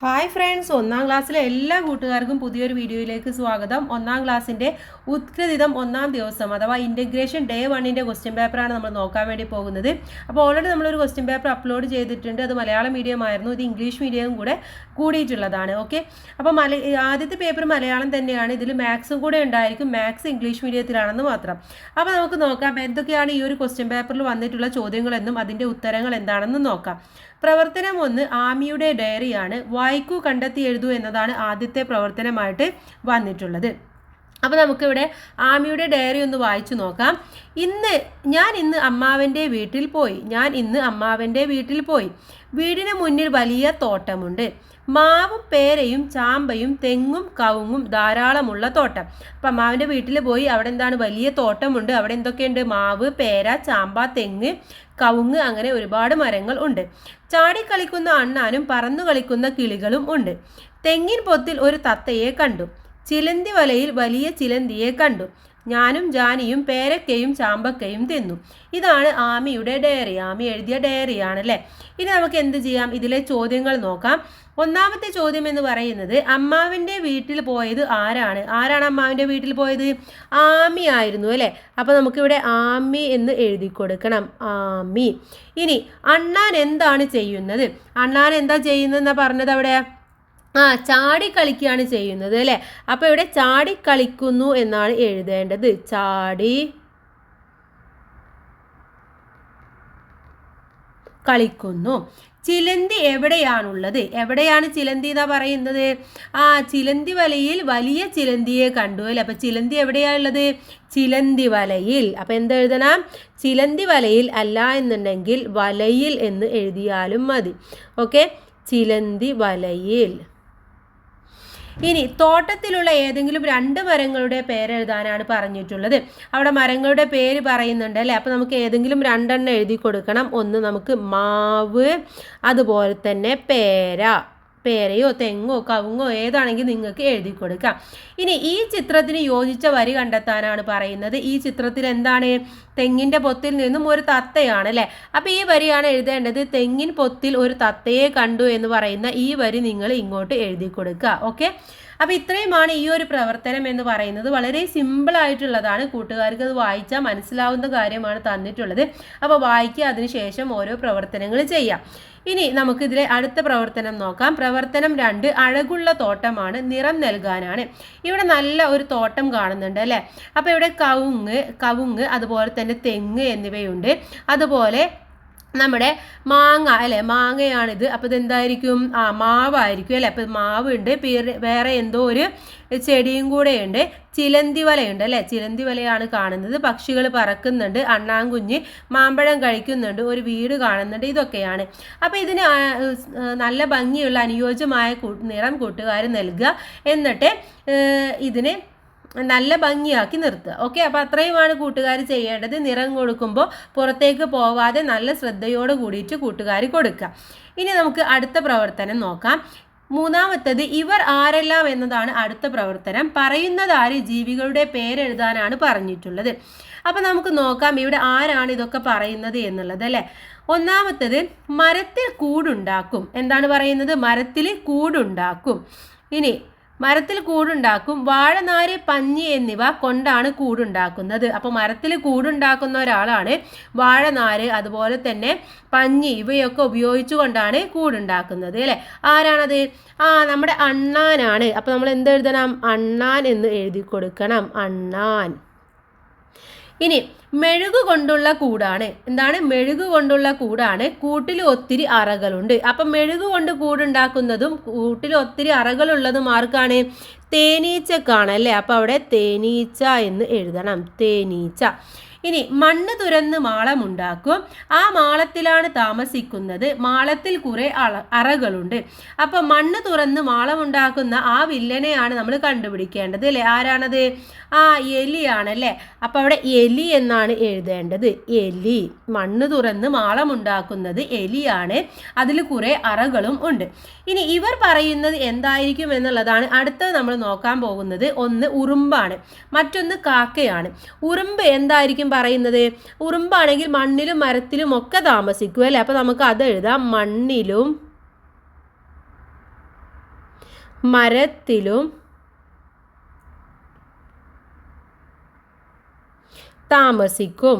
Hi friends, ഒന്നാം ക്ലാസ്സിലെ എല്ലാ കൂട്ടുകാർക്കും പുതിയൊരു വീഡിയോയിലേക്ക് സ്വാഗതം. ഒന്നാം ക്ലാസ്സിൻ്റെ ഉത്കൃതിതം ഒന്നാം ദിവസം അഥവാ ഇൻ്റഗ്രേഷൻ ഡേ 1ൻ്റെ ക്വസ്റ്റ്യൻ പേപ്പറാണ് നമ്മൾ നോക്കാൻ വേണ്ടി പോകുന്നത്. അപ്പോൾ ഓൾറെഡി നമ്മളൊരു ക്വസ്റ്റ്യൻ പേപ്പർ അപ്ലോഡ് ചെയ്തിട്ടുണ്ട്. അത് മലയാളം മീഡിയം ആയിരുന്നു, ഇത് ഇംഗ്ലീഷ് മീഡിയവും കൂടെ കൂടിയിട്ടുള്ളതാണ്. ഓക്കെ, അപ്പോൾ ആദ്യത്തെ പേപ്പർ മലയാളം തന്നെയാണ്, ഇതിൽ മാത്സും കൂടെ ഉണ്ടായിരിക്കും. മാത്സ് ഇംഗ്ലീഷ് മീഡിയത്തിലാണെന്ന് മാത്രം. അപ്പോൾ നമുക്ക് നോക്കാം എന്തൊക്കെയാണ് ഈ ഒരു ക്വസ്റ്റ്യൻ പേപ്പറിൽ വന്നിട്ടുള്ള ചോദ്യങ്ങളെന്നും അതിൻ്റെ ഉത്തരങ്ങൾ എന്താണെന്നും നോക്കാം. പ്രവർത്തനം 1 ആമിയുടെ ഡയറിയാണ്. വായിക്കൂ, കണ്ടെത്തി എഴുതൂ എന്നതാണ് ആദ്യത്തെ പ്രവർത്തനമായിട്ട് വന്നിട്ടുള്ളത്. അപ്പോൾ നമുക്കിവിടെ ആമിയുടെ ഡയറി ഒന്ന് വായിച്ചു നോക്കാം. ഞാൻ ഇന്ന് അമ്മാവൻ്റെ വീട്ടിൽ പോയി. വീടിന് മുന്നിൽ വലിയ തോട്ടമുണ്ട്. മാവും പേരയും ചാമ്പയും തെങ്ങും കവുങ്ങും ധാരാളമുള്ള തോട്ടം. അപ്പം അമ്മാവൻ്റെ വീട്ടിൽ പോയി, അവിടെ എന്താണ്, വലിയ തോട്ടമുണ്ട്. അവിടെ എന്തൊക്കെയുണ്ട്? മാവ്, പേര, ചാമ്പ, തെങ്ങ്, കവുങ്ങ്, അങ്ങനെ ഒരുപാട് മരങ്ങൾ ഉണ്ട്. ചാടിക്കളിക്കുന്ന അണ്ണാനും പറന്നു കളിക്കുന്ന കിളികളും ഉണ്ട്. തെങ്ങിൻ പൊത്തിൽ ഒരു തത്തയെ കണ്ടു. ചിലന്തി വലയിൽ വലിയ ചിലന്തിയെ കണ്ടു. ഞാനും ജാനിയും പേരക്കയും ചാമ്പക്കയും തിന്നു. ഇതാണ് ആമിയുടെ ഡയറി. ആമി എഴുതിയ ഡയറിയാണ് അല്ലേ. ഇനി നമുക്ക് എന്ത് ചെയ്യാം, ഇതിലെ ചോദ്യങ്ങൾ നോക്കാം. ഒന്നാമത്തെ ചോദ്യം എന്ന് പറയുന്നത്, അമ്മാവിൻ്റെ വീട്ടിൽ പോയത് ആരാണ്? അമ്മാവിൻ്റെ വീട്ടിൽ പോയത്? ആമി ആയിരുന്നു അല്ലേ. അപ്പോൾ നമുക്കിവിടെ ആമി എന്ന് എഴുതി കൊടുക്കണം, ആമി. ഇനി അണ്ണാൻ എന്താണ് ചെയ്യുന്നത്? അണ്ണാൻ എന്താ ചെയ്യുന്നതെന്നാണ് പറഞ്ഞത് അവിടെ? ചാടിക്കളിക്കുകയാണ് ചെയ്യുന്നത് അല്ലേ. അപ്പോൾ ഇവിടെ ചാടിക്കളിക്കുന്നു എന്നാണ് എഴുതേണ്ടത്. ചാടി കളിക്കുന്നു. ചിലന്തി എവിടെയാണുള്ളത്? എവിടെയാണ് ചിലന്തി എന്നാ പറയുന്നത്? ചിലന്തി വലയിൽ വലിയ ചിലന്തിയെ കണ്ടു അല്ലേ. അപ്പം ചിലന്തി എവിടെയാണുള്ളത്? ചിലന്തി വലയിൽ. അപ്പം എന്തെഴുതണം? ചിലന്തി വലയിൽ, അല്ല എന്നുണ്ടെങ്കിൽ വലയിൽ എന്ന് എഴുതിയാലും മതി. ഓക്കെ, ചിലന്തി വലയിൽ. ഇനി തോട്ടത്തിലുള്ള ഏതെങ്കിലും 2 മരങ്ങളുടെ പേരെഴുതാനാണ് പറഞ്ഞിട്ടുള്ളത്. അവിടെ മരങ്ങളുടെ പേര് പറയുന്നുണ്ട് അല്ലേ. അപ്പോൾ നമുക്ക് ഏതെങ്കിലും 2 എഴുതി കൊടുക്കണം. ഒന്ന് നമുക്ക് മാവ്, അതുപോലെ തന്നെ പേരയോ തെങ്ങോ കവുങ്ങോ ഏതാണെങ്കിൽ നിങ്ങൾക്ക് എഴുതി കൊടുക്കാം. ഇനി ഈ ചിത്രത്തിന് യോജിച്ച വരി കണ്ടെത്താനാണ് പറയുന്നത്. ഈ ചിത്രത്തിൽ എന്താണ്? തെങ്ങിൻ്റെ പൊത്തിൽ നിന്നും ഒരു തത്തയാണ് അല്ലേ. അപ്പോൾ ഈ വരിയാണ് എഴുതേണ്ടത്. തെങ്ങിൻ പൊത്തിൽ ഒരു തത്തയെ കണ്ടു എന്ന് പറയുന്ന ഈ വരി നിങ്ങൾ ഇങ്ങോട്ട് എഴുതി കൊടുക്കുക. ഓക്കെ, അപ്പോൾ ഇത്രയുമാണ് ഈ ഒരു പ്രവർത്തനം എന്ന് പറയുന്നത്. വളരെ സിമ്പിൾ ആയിട്ടുള്ളതാണ്, കൂട്ടുകാർക്ക് അത് വായിച്ചാൽ മനസ്സിലാവുന്ന കാര്യമാണ് തന്നിട്ടുള്ളത്. അപ്പോൾ വായിക്കുക, അതിനുശേഷം ഓരോ പ്രവർത്തനങ്ങൾ ചെയ്യാം. ഇനി നമുക്കിതിലെ അടുത്ത പ്രവർത്തനം നോക്കാം. പ്രവർത്തനം 2 അഴകുള്ള തോട്ടമാണ്, നിറം നൽകാനാണ്. ഇവിടെ നല്ല ഒരു തോട്ടം കാണുന്നുണ്ട് അല്ലേ. അപ്പോൾ ഇവിടെ കവുങ്ങ് അതുപോലെ തന്നെ തെങ്ങ് എന്നിവയുണ്ട്. അതുപോലെ നമ്മുടെ മാങ്ങ അല്ലേ, മാങ്ങയാണിത്. അപ്പോൾ ഇതെന്തായിരിക്കും? മാവായിരിക്കും അല്ലേ. അപ്പോൾ മാവ് ഉണ്ട്, വേറെ എന്തോ ഒരു ചെടിയും കൂടെ ഉണ്ട്. ചിലന്തി വലയുണ്ട് അല്ലേ. ചിലന്തി വലയാണ് കാണുന്നത്. പക്ഷികൾ പറക്കുന്നുണ്ട്, അണ്ണാൻകുഞ്ഞ് മാമ്പഴം കഴിക്കുന്നുണ്ട്, ഒരു വീട് കാണുന്നുണ്ട്. ഇതൊക്കെയാണ്. അപ്പോൾ ഇതിന് നല്ല ഭംഗിയുള്ള അനുയോജ്യമായ നിറം കൂട്ടുകാർ നൽകുക. എന്നിട്ട് ഇതിന് നല്ല ഭംഗിയാക്കി നിർത്തുക. ഓക്കെ, അപ്പോൾ അത്രയുമാണ് കൂട്ടുകാർ ചെയ്യേണ്ടത്. നിറം കൊടുക്കുമ്പോൾ പുറത്തേക്ക് പോവാതെ നല്ല ശ്രദ്ധയോട് കൂടിയിട്ട് കൂട്ടുകാർ കൊടുക്കുക. ഇനി നമുക്ക് അടുത്ത പ്രവർത്തനം നോക്കാം. മൂന്നാമത്തത് ഇവർ ആരെല്ലാം എന്നതാണ് അടുത്ത പ്രവർത്തനം. പറയുന്നതാര്? ജീവികളുടെ പേരെഴുതാനാണ് പറഞ്ഞിട്ടുള്ളത്. അപ്പം നമുക്ക് നോക്കാം ഇവിടെ ആരാണ് ഇതൊക്കെ പറയുന്നത് എന്നുള്ളത് അല്ലേ. ഒന്നാമത്തത് മരത്തിൽ കൂടുണ്ടാക്കും. എന്താണ് പറയുന്നത്? മരത്തിൽ കൂടുണ്ടാക്കും. ഇനി മരത്തിൽ കൂടുണ്ടാക്കും. വാഴനാര്, പഞ്ഞി എന്നിവ കൊണ്ടാണ് കൂടുണ്ടാക്കുന്നത്. അപ്പോൾ മരത്തിൽ കൂടുണ്ടാക്കുന്ന ഒരാളാണ്. വാഴനാര് അതുപോലെ തന്നെ പഞ്ഞി ഇവയൊക്കെ ഉപയോഗിച്ചുകൊണ്ടാണ് കൂടുണ്ടാക്കുന്നത് അല്ലേ. ആരാണത്? നമ്മുടെ അണ്ണാനാണ്. അപ്പോൾ നമ്മൾ എന്തെഴുതണം? അണ്ണാൻ എന്ന് എഴുതി കൊടുക്കണം, അണ്ണാൻ. ഇനി മെഴുകു കൊണ്ടുള്ള കൂടാണ്. എന്താണ്? മെഴുകു കൊണ്ടുള്ള കൂടാണ്. കൂട്ടിൽ ഒത്തിരി അറകളുണ്ട്. അപ്പം മെഴുകു കൊണ്ട് കൂടുണ്ടാക്കുന്നതും കൂട്ടിൽ ഒത്തിരി അറകളുള്ളതും ആർക്കാണ്? തേനീച്ചക്കാണ് അല്ലേ. അപ്പോൾ അവിടെ തേനീച്ച എന്ന് എഴുതണം, തേനീച്ച. ഇനി മണ്ണ് തുരന്ന് മാളമുണ്ടാക്കും. ആ മാളത്തിലാണ് താമസിക്കുന്നത്. മാളത്തിൽ കുറെ അറകളുണ്ട്. അപ്പം മണ്ണ് തുറന്ന് മാളമുണ്ടാക്കുന്ന ആ വില്ലനെയാണ് നമ്മൾ കണ്ടുപിടിക്കേണ്ടത് അല്ലേ. ആരാണത്? എലിയാണല്ലേ. അപ്പം അവിടെ എലി എന്നാണ് എഴുതേണ്ടത്, എലി. മണ്ണ് തുറന്ന് മാളമുണ്ടാക്കുന്നത് എലിയാണ്. അതിൽ കുറെ അറകളും ഉണ്ട്. ഇനി ഇവർ പറയുന്നത് എന്തായിരിക്കും എന്നുള്ളതാണ് അടുത്തത് നമ്മൾ നോക്കാൻ പോകുന്നത്. ഒന്ന് ഉറുമ്പാണ്, മറ്റൊന്ന് കാക്കയാണ്. ഉറുമ്പ് എന്തായിരിക്കും പറയുന്നത്? ഉറുമ്പാണെങ്കിൽ മണ്ണിലും മരത്തിലും ഒക്കെ താമസിക്കും അല്ലേ. അപ്പോൾ നമുക്ക് അത് എഴുതാം, മണ്ണിലും മരത്തിലും താമസിക്കും.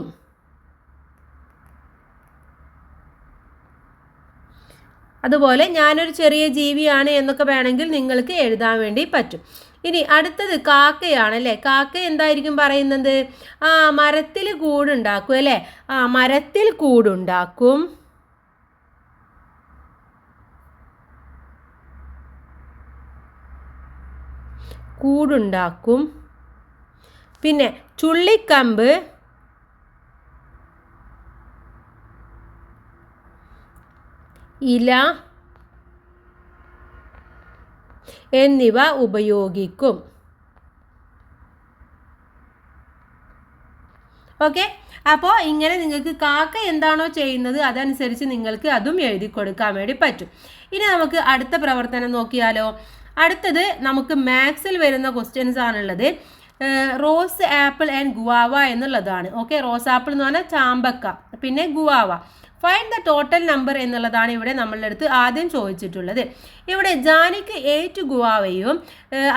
അതുപോലെ ഞാനൊരു ചെറിയ ജീവിയാണ് എന്നൊക്കെ വേണമെങ്കിൽ നിങ്ങൾക്ക് എഴുതാൻ വേണ്ടി പറ്റും. ഇനി അടുത്തത് കാക്കയാണ് അല്ലേ. കാക്ക എന്തായിരിക്കും പറയുന്നത്? മരത്തിൽ കൂടുണ്ടാക്കും അല്ലേ. മരത്തിൽ കൂടുണ്ടാക്കും. കൂടുണ്ടാക്കും. പിന്നെ ചുള്ളിക്കമ്പ്, ഇല എന്നിവ ഉപയോഗിക്കും. ഓക്കെ, അപ്പോൾ ഇങ്ങനെ നിങ്ങൾക്ക് കാക്ക എന്താണോ ചെയ്യുന്നത് അതനുസരിച്ച് നിങ്ങൾക്ക് അതും എഴുതി കൊടുക്കാൻ വേണ്ടി പറ്റും. ഇനി നമുക്ക് അടുത്ത പ്രവർത്തനം നോക്കിയാലോ. അടുത്തത് നമുക്ക് മാത്സിൽ വരുന്ന ക്വസ്റ്റ്യൻസ് ആണുള്ളത്. റോസ് ആപ്പിൾ ആൻഡ് ഗുവാവ എന്നുള്ളതാണ്. ഓക്കെ, റോസ് ആപ്പിൾ എന്ന് പറഞ്ഞാൽ ചാമ്പക്ക, പിന്നെ guava. Find the total number എന്നുള്ളതാണ് ഇവിടെ നമ്മളുടെ അടുത്ത് ആദ്യം ചോദിച്ചിട്ടുള്ളത്. ഇവിടെ ജാനിക്ക് 8 ഗുവാവയും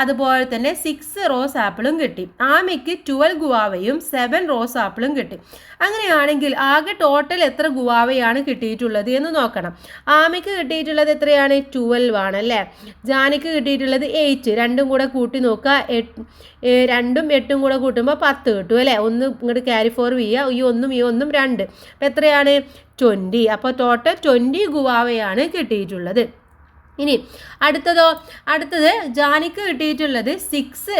അതുപോലെ തന്നെ 6 റോസ് ആപ്പിളും കിട്ടി. ആമിക്ക് 12 ഗുവാവയും 7 റോസ് ആപ്പിളും കിട്ടി. അങ്ങനെയാണെങ്കിൽ ആകെ ടോട്ടൽ എത്ര ഗുവാവയാണ് കിട്ടിയിട്ടുള്ളത് എന്ന് നോക്കണം. ആമിക്ക് കിട്ടിയിട്ടുള്ളത് എത്രയാണ്? 12 ആണല്ലേ. ജാനിക്ക് കിട്ടിയിട്ടുള്ളത് 8. രണ്ടും കൂടെ കൂട്ടി നോക്കുക. 2ഉം 8ഉം കൂടെ കൂട്ടുമ്പോൾ 10 കിട്ടും അല്ലേ. ഒന്ന് ഇങ്ങോട്ട് ക്യാരി ഫോർവേഡ് ചെയ്യുക. ഈ ഒന്നും 2. അപ്പം എത്രയാണ്? 20. അപ്പോൾ ടോട്ടൽ 20 ഗുവാവയാണ് കിട്ടിയിട്ടുള്ളത്. ഇനി അടുത്തത് ജാനിക്ക് കിട്ടിയിട്ടുള്ളത് 6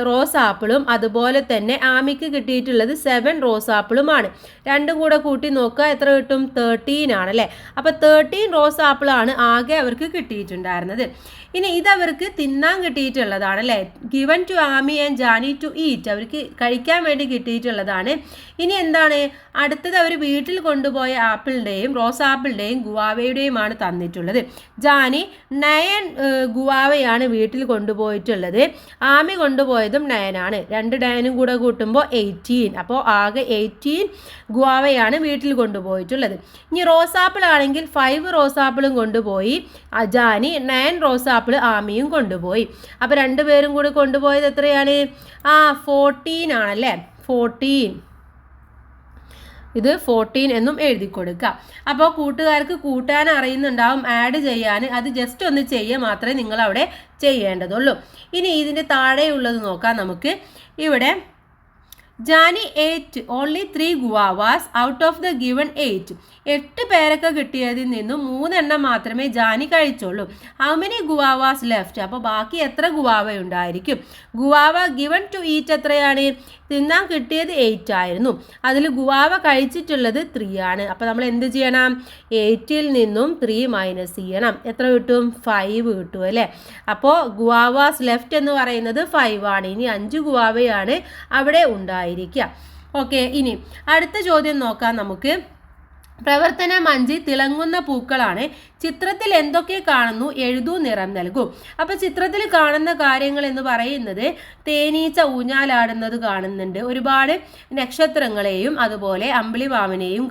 റോസ് ആപ്പിളും അതുപോലെ തന്നെ ആമിക്ക് കിട്ടിയിട്ടുള്ളത് 7 റോസ് ആപ്പിളുമാണ്. രണ്ടും കൂടെ കൂട്ടി നോക്കുക, എത്ര കിട്ടും? 13 ആണല്ലേ. അപ്പോൾ 13 റോസ് ആപ്പിളാണ് ആകെ അവർക്ക് കിട്ടിയിട്ടുണ്ടായിരുന്നത്. ഇനി ഇതവർക്ക് തിന്നാൻ കിട്ടിയിട്ടുള്ളതാണ് അല്ലേ. Given to Amy and Johnny to eat, അവർക്ക് കഴിക്കാൻ വേണ്ടി കിട്ടിയിട്ടുള്ളതാണ്. ഇനി എന്താണ് അടുത്തത്? അവർ വീട്ടിൽ കൊണ്ടുപോയ ആപ്പിളിൻ്റെയും റോസ് ആപ്പിളിൻ്റെയും ഗുവാവയുടെയുമാണ് തന്നിട്ടുള്ളത്. ജാനി 9 ഗുവാവയാണ് വീട്ടിൽ കൊണ്ടുപോയിട്ടുള്ളത്. ആമി കൊണ്ടുപോയതും 9 ആണ്. 2 9ഉം കൂടെ കൂട്ടുമ്പോൾ 18. അപ്പോൾ ആകെ 18 ഗുവാവയാണ് വീട്ടിൽ കൊണ്ടുപോയിട്ടുള്ളത്. ഇനി റോസാപ്പിൾ ആണെങ്കിൽ 5 റോസാപ്പിളും കൊണ്ടുപോയി. ജാനി 9 റോസാപ്പിൾ ആമിയും കൊണ്ടുപോയി. അപ്പോൾ 2 പേരും കൂടി കൊണ്ടുപോയത് എത്രയാണ്? 14 ആണല്ലേ. 14. ഇത് 14 എന്നും എഴുതി കൊടുക്കുക. അപ്പോൾ കൂട്ടുകാർക്ക് കൂട്ടാൻ അറിയുന്നുണ്ടാവും, ആഡ് ചെയ്യാൻ. അത് ജസ്റ്റ് ഒന്ന് ചെയ്യുക മാത്രമേ നിങ്ങൾ അവിടെ ചെയ്യേണ്ടതുള്ളൂ. ഇനി ഇതിൻ്റെ താഴെയുള്ളത് നോക്കാം നമുക്ക്. ഇവിടെ Jani 8 only 3 guavas out of the given 8. 8 പേരൊക്കെ കിട്ടിയതിൽ നിന്നും 3 എണ്ണം മാത്രമേ ജാനി കഴിച്ചുള്ളൂ. How many guavas left? അപ്പോൾ ബാക്കി എത്ര ഗുവാവ ഉണ്ടായിരിക്കും? ഗുവാവ ഗിവൺ ടു ഈറ്റ് എത്രയാണ്? തിന്നാൻ കിട്ടിയത് 8 ആയിരുന്നു. അതിൽ ഗുവാവ കഴിച്ചിട്ടുള്ളത് 3 ആണ്. അപ്പോൾ നമ്മൾ എന്ത് ചെയ്യണം? 8ൽ നിന്നും 3 മൈനസ് ചെയ്യണം. എത്ര കിട്ടും? 5 കിട്ടും അല്ലേ. അപ്പോൾ ഗുവാവാസ് ലെഫ്റ്റ് എന്ന് പറയുന്നത് 5 ആണ്. ഇനി 5 ഗുവാവയാണ് അവിടെ ഉണ്ടായിരിക്കുക. ഓക്കെ, ഇനി അടുത്ത ചോദ്യം നോക്കാം നമുക്ക്. പ്രവർത്തനം 5 തിളങ്ങുന്ന പൂക്കളാണ്. ചിത്രത്തിൽ എന്തൊക്കെ കാണുന്നു? എഴുതൂ, നിറം നൽകൂ. അപ്പോൾ ചിത്രത്തിൽ കാണുന്ന കാര്യങ്ങൾ എന്ന് പറയുന്നത് തേനീച്ച ഊഞ്ഞാലാടുന്നത് കാണുന്നുണ്ട്, ഒരുപാട് നക്ഷത്രങ്ങളെയും അതുപോലെ അമ്പിളിമാമനെയും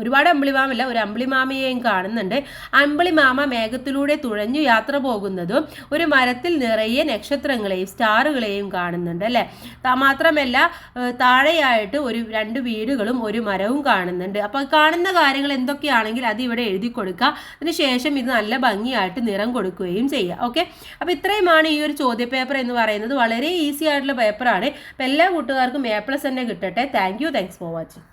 ഒരുപാട് അമ്പിളിമാമല്ല, ഒരു അമ്പിളിമാമയെയും കാണുന്നുണ്ട്. അമ്പിളിമാമ മേഘത്തിലൂടെ തുഴഞ്ഞു യാത്ര പോകുന്നതും ഒരു മരത്തിൽ നിറയെ നക്ഷത്രങ്ങളെയും സ്റ്റാറുകളെയും കാണുന്നുണ്ട് അല്ലേ. മാത്രമല്ല താഴെയായിട്ട് 2 വീടുകളും ഒരു മരവും കാണുന്നുണ്ട്. അപ്പോൾ കാണുന്ന കാര്യങ്ങൾ എന്തൊക്കെയാണെങ്കിൽ അത് ഇവിടെ എഴുതി കൊടുക്കുക. അതിനുശേഷം ഇത് നല്ല ഭംഗിയായിട്ട് നിറം കൊടുക്കുകയും ചെയ്യുക. ഓക്കെ, അപ്പോൾ ഇത്രയുമാണ് ഈ ഒരു ചോദ്യപേപ്പർ എന്ന് പറയുന്നത്. വളരെ ഈസി ആയിട്ടുള്ള പേപ്പറാണ്. അപ്പോൾ എല്ലാ കൂട്ടുകാർക്കും A+ തന്നെ കിട്ടട്ടെ. Thanks for watching.